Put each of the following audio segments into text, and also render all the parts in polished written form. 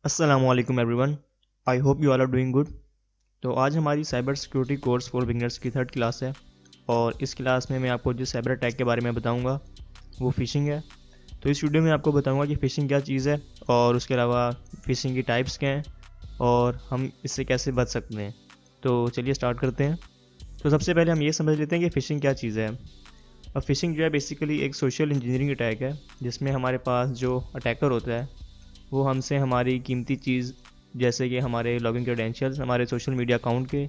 अस्सलामुअलैकुम everyone. I hope you all are doing good. तो आज हमारी cyber security course for beginners की थर्ड क्लास है और इस क्लास में मैं आपको जिस साइबर अटैक के बारे में बताऊंगा वो फ़िशिंग है। तो इस वीडियो में आपको बताऊंगा कि फ़िशिंग क्या चीज़ है और उसके अलावा फ़िशिंग की टाइप्स क्या हैं और हम इससे कैसे बच सकते हैं। तो चलिए स्टार्ट करते हैं। तो सबसे पहले हम ये समझ लेते हैं कि फ़िशिंग क्या चीज़ है। अब फ़िशिंग जो है बेसिकली एक सोशल इंजीनियरिंग अटैक है जिसमें हमारे पास जो अटैकर होता है वो हमसे हमारी कीमती चीज़ जैसे कि हमारे लॉगिन क्रेडेंशियल्स हमारे सोशल मीडिया अकाउंट के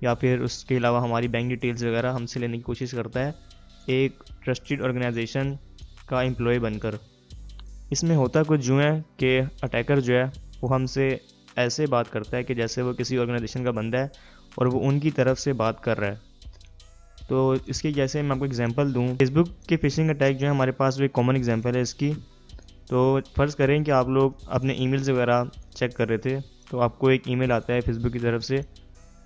या फिर उसके अलावा हमारी बैंक डिटेल्स वगैरह हमसे लेने की कोशिश करता है एक ट्रस्टेड ऑर्गेनाइजेशन का एम्प्लॉय बनकर। इसमें होता कुछ यूँ है कि अटैकर जो है वो हमसे ऐसे बात करता है कि जैसे वो किसी ऑर्गेनाइजेशन का बंदा है और वो उनकी तरफ से बात कर रहा है। तो इसके जैसे मैं आपको एग्जांपल दूं, फेसबुक के फिशिंग अटैक जो है हमारे पास वो एक कॉमन एग्जांपल है इसकी। तो फ़र्ज़ करें कि आप लोग अपने ईमेल्स वगैरह चेक कर रहे थे, तो आपको एक ईमेल आता है फेसबुक की तरफ से।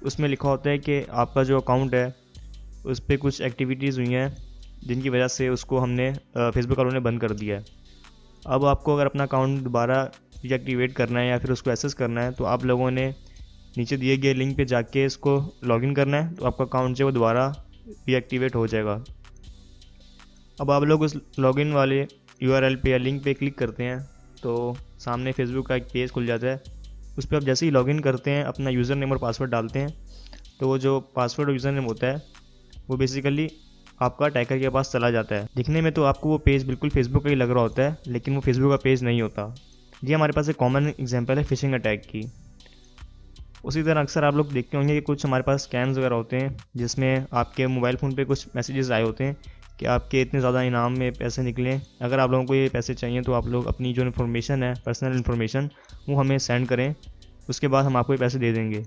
उसमें लिखा होता है कि आपका जो अकाउंट है उस पर कुछ एक्टिविटीज़ हुई हैं जिनकी वजह से उसको हमने फेसबुक वालों ने बंद कर दिया है। अब आपको अगर अपना अकाउंट दोबारा रीएक्टिवेट करना है या फिर उसको एक्सेस करना है तो आप लोगों ने नीचे दिए गए लिंक पे जाके इसको लॉगिन करना है, तो आपका अकाउंट जो है वो दोबारा रीएक्टिवेट हो जाएगा। अब आप लोग उस लॉगिन वाले यूआरएल पे या लिंक पे क्लिक करते हैं तो सामने फेसबुक का एक पेज खुल जाता है। उस पर आप जैसे ही लॉगिन करते हैं अपना यूज़र नेम और पासवर्ड डालते हैं तो वो जो पासवर्ड और यूज़र नेम होता है वो बेसिकली आपका अटैकर के पास चला जाता है। दिखने में तो आपको वो पेज बिल्कुल फेसबुक का ही लग रहा होता है लेकिन वो फेसबुक का पेज नहीं होता। ये हमारे पास एक कॉमन एग्जांपल है फिशिंग अटैक की। उसी तरह अक्सर आप लोग देखते होंगे कि कुछ हमारे पास स्कैम्स वगैरह होते हैं जिसमें आपके मोबाइल फ़ोन पे कुछ मैसेजेस आए होते हैं कि आपके इतने ज़्यादा इनाम में पैसे निकले। अगर आप लोगों को ये पैसे चाहिए तो आप लोग अपनी जो इन्फॉर्मेशन है, पर्सनल इन्फॉर्मेशन, वो हमें सेंड करें, उसके बाद हम आपको ये पैसे दे देंगे।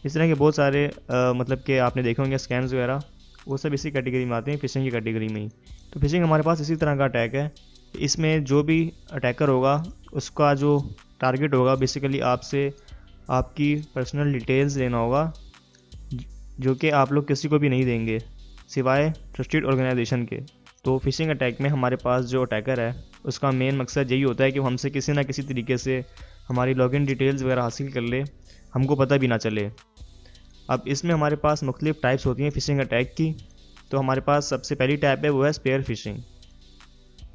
इस तरह के बहुत सारे मतलब कि आपने देखे होंगे स्कैम्स वगैरह, वो सब इसी कैटेगरी में आते हैं, फ़िशिंग की कैटेगरी में ही। तो फ़िशिंग हमारे पास इसी तरह का अटैक है। इसमें जो भी अटैकर होगा उसका जो टारगेट होगा बेसिकली आपसे आपकी पर्सनल डिटेल्स लेना होगा जो कि आप लोग किसी को भी नहीं देंगे सिवाय ट्रस्टेड ऑर्गेनाइजेशन के। तो फिशिंग अटैक में हमारे पास जो अटैकर है उसका मेन मकसद यही होता है कि वो हमसे किसी ना किसी तरीके से हमारी लॉगिन डिटेल्स वगैरह हासिल कर ले, हमको पता भी ना चले। अब इसमें हमारे पास मुख्तलिफ टाइप्स होती हैं फिशिंग अटैक की। तो हमारे पास सबसे पहली टाइप है वो है स्पेयर फिशिंग।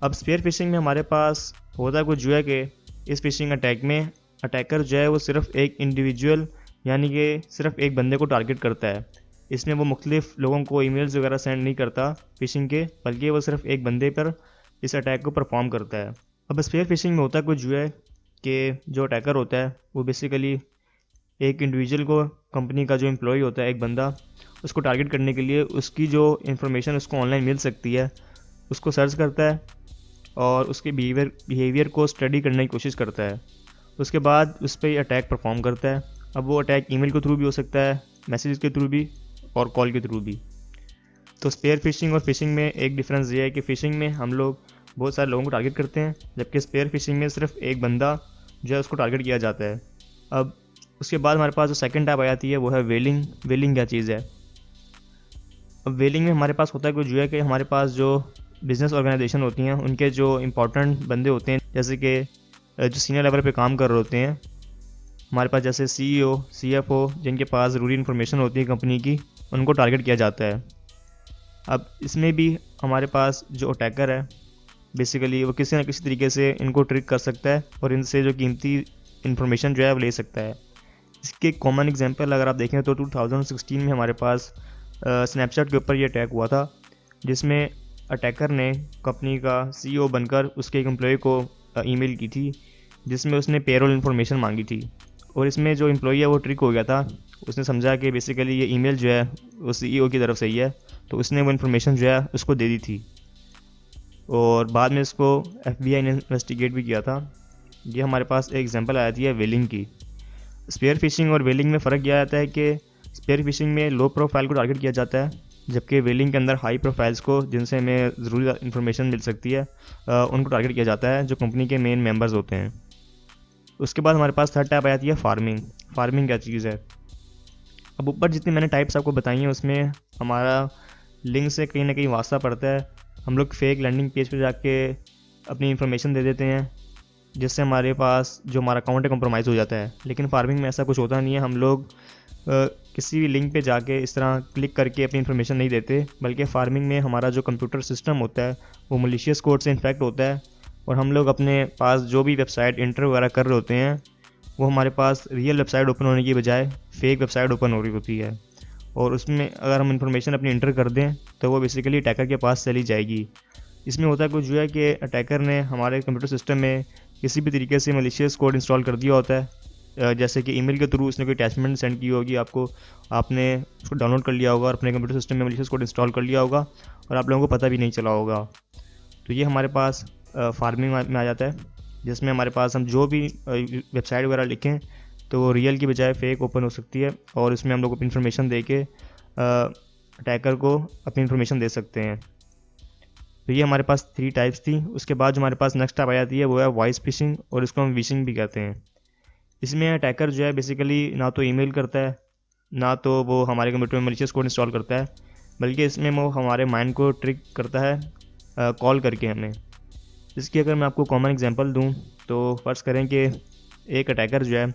अब स्पेयर फिशिंग में हमारे पास होता कुछ जो है कि इस फिशिंग अटैक में अटैकर जो है वो सिर्फ एक इंडिविजुअल यानी कि सिर्फ एक बंदे को टारगेट करता है। इसमें वो मुख्तलिफ लोगों को ईमेल्स वगैरह सेंड नहीं करता फिशिंग के, बल्कि वो सिर्फ एक बंदे पर इस अटैक को परफॉर्म करता है। अब स्पेयर फिशिंग में होता कुछ जो है कि जो अटैकर होता है वो बेसिकली एक इंडिविजुअल को, कंपनी का जो एम्प्लॉय होता है एक बंदा, उसको टारगेट करने के लिए उसकी जो इन्फॉर्मेशन उसको ऑनलाइन मिल सकती है उसको सर्च करता है और उसके बिहेवियर को स्टडी करने की कोशिश करता है। उसके बाद उस पर अटैक परफॉर्म करता है। अब वो अटैक ईमेल के थ्रू भी हो सकता है, मैसेज के थ्रू भी और कॉल के थ्रू भी। तो स्पेयर फिशिंग और फिशिंग में एक डिफरेंस ये है कि फिशिंग में हम लोग बहुत सारे लोगों को टारगेट करते हैं जबकि स्पेयर फिशिंग में सिर्फ एक बंदा जो है उसको टारगेट किया जाता है। अब उसके बाद हमारे पास जो सेकंड टाइप आ जाती है वो है वेलिंग। वेलिंग क्या चीज़ है? अब वेलिंग में हमारे पास होता है कुछ जो है कि हमारे पास जो बिज़नेस ऑर्गेनाइजेशन होती हैं उनके जो इंपॉर्टेंट बंदे होते हैं जैसे कि जो सीनियर लेवल पे काम कर रहे होते हैं हमारे पास, जैसे सीईओ, सीएफओ, जिनके पास ज़रूरी इन्फॉर्मेशन होती है कंपनी की, उनको टारगेट किया जाता है। अब इसमें भी हमारे पास जो अटैकर है बेसिकली वो किसी न किसी तरीके से इनको ट्रिक कर सकता है और इनसे जो कीमती इन्फॉर्मेशन जो है वो ले सकता है। इसके कॉमन एग्जांपल अगर आप देखें तो 2016 में हमारे पास स्नैपचैट के ऊपर ये अटैक हुआ था जिसमें अटैकर ने कंपनी का सीईओ बनकर उसके एक एम्प्लॉय को ईमेल की थी जिसमें उसने पेरोल इन्फॉर्मेशन मांगी थी। और इसमें जो एम्प्लॉय है वो ट्रिक हो गया था। उसने समझा कि बेसिकली ये ईमेल जो है वो सीईओ की तरफ से ही है, तो उसने वो इन्फॉर्मेशन जो है उसको दे दी थी और बाद में इसको एफबीआई ने इन्वेस्टिगेट भी किया था। ये हमारे पास एक एग्जांपल आ जाती है वेलिंग की। स्पेयर फिशिंग और वेलिंग में फ़र्क यह आता है कि स्पेयर फिशिंग में लो प्रोफाइल को टारगेट किया जाता है जबकि वेलिंग के अंदर हाई प्रोफाइल्स को, जिनसे हमें ज़रूरी इन्फॉर्मेशन मिल सकती है, उनको टारगेट किया जाता है जो कंपनी के मेन मेंबर्स होते हैं। उसके बाद हमारे पास थर्ड टाइप आ जाती है फार्मिंग। फार्मिंग क्या चीज़ है? अब ऊपर जितनी मैंने टाइप्स आपको बताई हैं उसमें हमारा लिंक से कहीं ना कहीं वास्ता पड़ता है। हम लोग फेक लैंडिंग पेज पे जाके अपनी इन्फॉर्मेशन दे देते हैं जिससे हमारे पास जो हमारा अकाउंट है कॉम्प्रोमाइज़ हो जाता है। लेकिन फार्मिंग में ऐसा कुछ होता नहीं है। हम लोग किसी भी लिंक पे जाके इस तरह क्लिक करके अपनी इन्फॉर्मेशन नहीं देते, बल्कि फार्मिंग में हमारा जो कंप्यूटर सिस्टम होता है वो मलिशियस कोड से इन्फेक्ट होता है, और हम लोग अपने पास जो भी वेबसाइट इंटर वगैरह कर रहे होते हैं वो हमारे पास रियल वेबसाइट ओपन होने की बजाय फेक वेबसाइट ओपन हो रही होती है, और उसमें अगर हम इन्फॉर्मेशन अपनी इंटर कर दें तो वो बेसिकली अटैकर के पास चली जाएगी। इसमें होता है कुछ जो है कि अटैकर ने हमारे कंप्यूटर सिस्टम में किसी भी तरीके से मलिशियस कोड इंस्टॉल कर दिया होता है, जैसे कि ईमेल के थ्रू उसने कोई अटैचमेंट सेंड की होगी आपको, आपने उसको डाउनलोड कर लिया होगा और अपने कंप्यूटर सिस्टम में मलिशियस कोड इंस्टॉल कर लिया होगा और आप लोगों को पता भी नहीं चला होगा। तो ये हमारे पास फार्मिंग में आ जाता है, जिसमें हमारे पास हम जो भी वेबसाइट वगैरह लिखें तो वो रियल की बजाय फेक ओपन हो सकती है, और इसमें हम लोग अपनी इन्फॉर्मेशन दे के अटैकर को अपनी इन्फॉर्मेशन दे सकते हैं। तो ये हमारे पास 3 टाइप्स थी। उसके बाद जो हमारे पास नेक्स्ट टाइप आ जाती है वो है वॉइस फिशिंग, और इसको हम विशिंग भी कहते हैं। इसमें अटैकर जो है बेसिकली ना तो ईमेल करता है, ना तो वो हमारे कंप्यूटर में मलिशियस कोड इंस्टॉल करता है, बल्कि इसमें वो हमारे माइंड को ट्रिक करता है कॉल करके हमें। इसकी अगर मैं आपको कॉमन एग्जांपल दूं तो फ़र्ज़ करें कि एक अटैकर जो है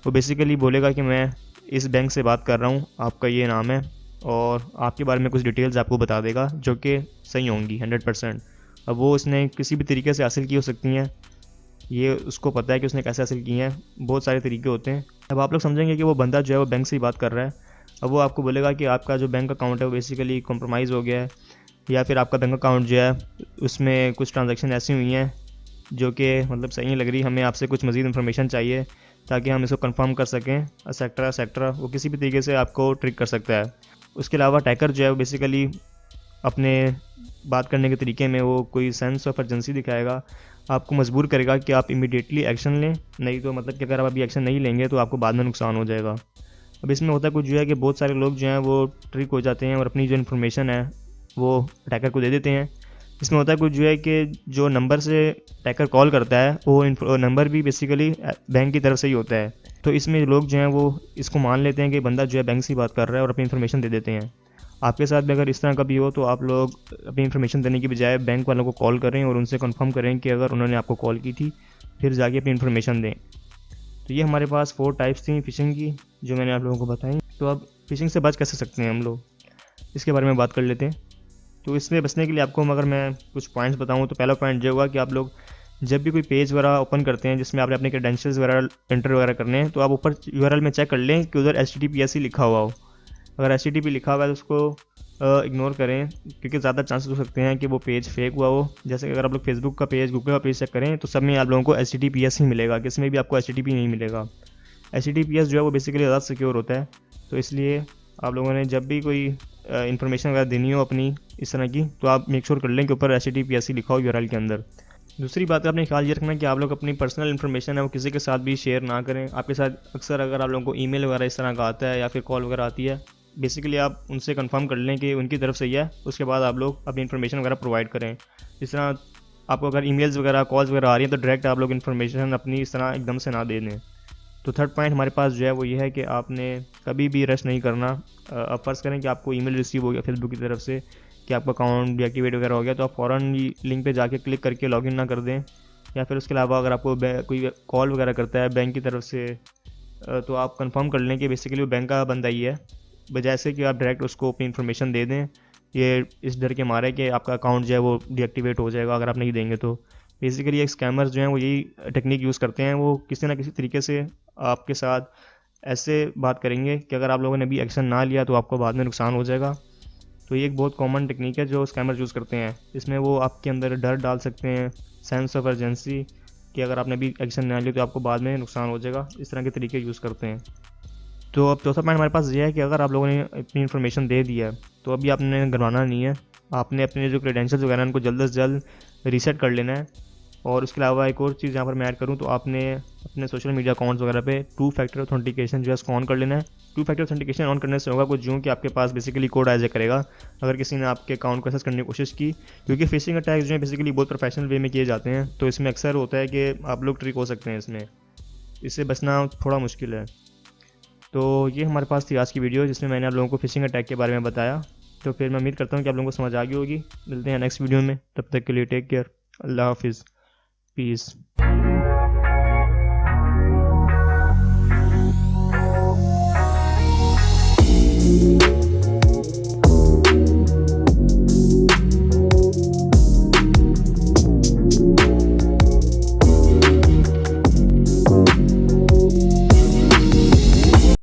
वो बेसिकली बोलेगा कि मैं इस बैंक से बात कर रहा हूँ, आपका ये नाम है, और आपके बारे में कुछ डिटेल्स आपको बता देगा जो कि सही होंगी 100%। अब वो उसने किसी भी तरीके से हासिल की हो सकती हैं, ये उसको पता है कि उसने कैसे हासिल की हैं, बहुत सारे तरीके होते हैं। अब आप लोग समझेंगे कि वो बंदा जो है वो बैंक से ही बात कर रहा है। अब वो आपको बोलेगा कि आपका जो बैंक अकाउंट है वो बेसिकली कॉम्प्रोमाइज़ हो गया है, या फिर आपका बैंक अकाउंट जो है उसमें कुछ ट्रांजैक्शन ऐसी हुई हैं जो कि मतलब सही नहीं लग रही, हमें आपसे कुछ मज़ीद इन्फॉर्मेशन चाहिए ताकि हम इसको कंफर्म कर सकें, एक्सेट्रा। वो किसी भी तरीके से आपको ट्रिक कर सकता है। उसके अलावा अटैकर जो है वो बेसिकली अपने बात करने के तरीके में वो कोई सेंस ऑफ अर्जेंसी दिखाएगा, आपको मजबूर करेगा कि आप इमीडिएटली एक्शन लें, नहीं तो मतलब कि अगर आप अभी एक्शन नहीं लेंगे तो आपको बाद में नुकसान हो जाएगा। अब इसमें होता कुछ जो है कि बहुत सारे लोग जो हैं वो ट्रिक हो जाते हैं और अपनी जो इन्फॉर्मेशन है वो अटैकर को दे देते हैं। इसमें होता है कुछ जो है कि जो नंबर से अटैकर कॉल करता है वो नंबर भी बेसिकली बैंक की तरफ से ही होता है। तो इसमें लोग जो हैं वो इसको मान लेते हैं कि बंदा जो है बैंक से बात कर रहा है और अपनी इन्फॉर्मेशन दे देते हैं। आपके साथ भी अगर इस तरह का भी हो तो आप लोग अपनी इन्फॉर्मेशन देने की बजाय बैंक वालों को कॉल करें और उनसे कंफर्म करें कि अगर उन्होंने आपको कॉल की थी, फिर जाके अपनी इन्फॉर्मेशन दें। तो ये हमारे पास 4 टाइप्स थी फ़िशिंग की जो मैंने आप लोगों को बताई। तो अब फ़िशिंग से बच कैसे सकते हैं हम लोग, इसके बारे में बात कर लेते हैं। तो इससे बचने के लिए आपको अगर मैं कुछ पॉइंट्स बताऊँ तो पहला पॉइंट ये होगा कि आप लोग जब भी कोई पेज वगैरह ओपन करते हैं जिसमें आपने अपने क्रेडेंशियल्स वगैरह एंटर वगैरह करने हैं, तो आप ऊपर यूआरएल में चेक कर लें कि उधर HTTPS ही लिखा हुआ हो। अगर HTTP लिखा हुआ है तो उसको इग्नोर करें, क्योंकि ज़्यादा चांसेस हो सकते हैं कि वो पेज फेक हुआ हो। जैसे कि अगर आप लोग फेसबुक का पेज, गूगल का पेज चेक करें तो सब में आप लोगों को HTTPS ही मिलेगा, किसी में भी आपको HTTP नहीं मिलेगा। HTTPS जो है वो बेसिकली ज़्यादा सिक्योर होता है, तो इसलिए आप लोगों ने जब भी कोई इन्फॉर्मेशन वगैरह देनी हो अपनी इस तरह की, तो आप मेक श्योर कर लें कि ऊपर HTTPS ही लिखा हो यूआरएल के अंदर। दूसरी बात का आपने ख्याल ये रखना कि आप लोग अपनी पर्सनल इन्फॉर्मेशन है वो किसी के साथ भी शेयर ना करें। आपके साथ अक्सर अगर आप लोगों को ईमेल वगैरह इस तरह का आता है या फिर कॉल वगैरह आती है, बेसिकली आप उनसे कंफर्म कर लें कि उनकी तरफ से ही है, उसके बाद आप लोग अपनी इन्फॉर्मेशन वगैरह प्रोवाइड करें। इस तरह आपको अगर ईमेल्स वगैरह कॉल्स वगैरह आ रही हैं तो डायरेक्ट आप लोग इन्फॉर्मेशन अपनी इस तरह एकदम से ना दे दें। तो थर्ड पॉइंट हमारे पास जो है वो ये है कि आपने कभी भी रश नहीं करना। अब फ़र्ज़ करें कि आपको ईमेल रिसीव हो गया फेसबुक की तरफ से कि आपका अकाउंट डीएक्टिवेट वगैरह हो गया, तो आप फ़ौरन लिंक पे जाके क्लिक करके लॉगिन ना कर दें। या फिर उसके अलावा अगर आपको कोई कॉल वगैरह करता है बैंक की तरफ से, तो आप कंफर्म कर लें कि बेसिकली वो बैंक का बंदा ही है, बजाय से कि आप डायरेक्ट उसको अपनी इन्फॉर्मेशन दे दें, ये इस डर के मारे कि आपका अकाउंट जो है वो डीएक्टिवेट हो जाएगा अगर आप नहीं देंगे। तो बेसिकली एक स्कैमर्स जो हैं वो यही टेक्निक यूज़ करते हैं, वो किसी ना किसी तरीके से आपके साथ ऐसे बात करेंगे कि अगर आप लोगों ने अभी एक्शन ना लिया तो आपको बाद में नुकसान हो जाएगा। तो ये एक बहुत कॉमन टेक्निक है जो स्कैमर्स यूज़ करते हैं। इसमें वो आपके अंदर डर डाल सकते हैं, सेंस ऑफ अर्जेंसी, कि अगर आपने अभी एक्शन ना लिया तो आपको बाद में नुकसान हो जाएगा। इस तरह के तरीके यूज़ करते हैं। तो अब चौथा पॉइंट हमारे पास ये है कि अगर आप लोगों ने अपनी इन्फॉर्मेशन दे दी है तो अभी आपने घबराना नहीं है। आपने अपने जो क्रेडेंशियल्स वगैरह उनको जल्द से जल्द रीसेट कर लेना है। और उसके अलावा एक और चीज़ यहाँ पर मैं ऐड करूँ तो आपने अपने सोशल मीडिया अकाउंट्स वगैरह पे 2 फैक्टर ऑथेंटिकेशन जो है उसको ऑन कर लेना है। 2 फैक्टर ऑथेंटिकेशन ऑन करने से होगा कुछ यूँ कि आपके पास बेसिकली कोड आ जाया करेगा अगर किसी ने आपके अकाउंट को एक्सेस करने की कोशिश की, क्योंकि फिशिंग अटैक्स जो है बेसिकली बहुत प्रोफेशनल वे में किए जाते हैं, तो इसमें अक्सर होता है कि आप लोग ट्रिक हो सकते हैं इसमें, इससे बचना थोड़ा मुश्किल है। तो ये हमारे पास थी आज की वीडियो जिसमें मैंने आप लोगों को फिशिंग अटैक के बारे में बताया। तो फिर मैं उम्मीद करता हूँ कि आप लोगों को समझ आ गई होगी। मिलते हैं नेक्स्ट वीडियो में, तब तक के लिए टेक केयर, अल्लाह हाफिज़, पीस।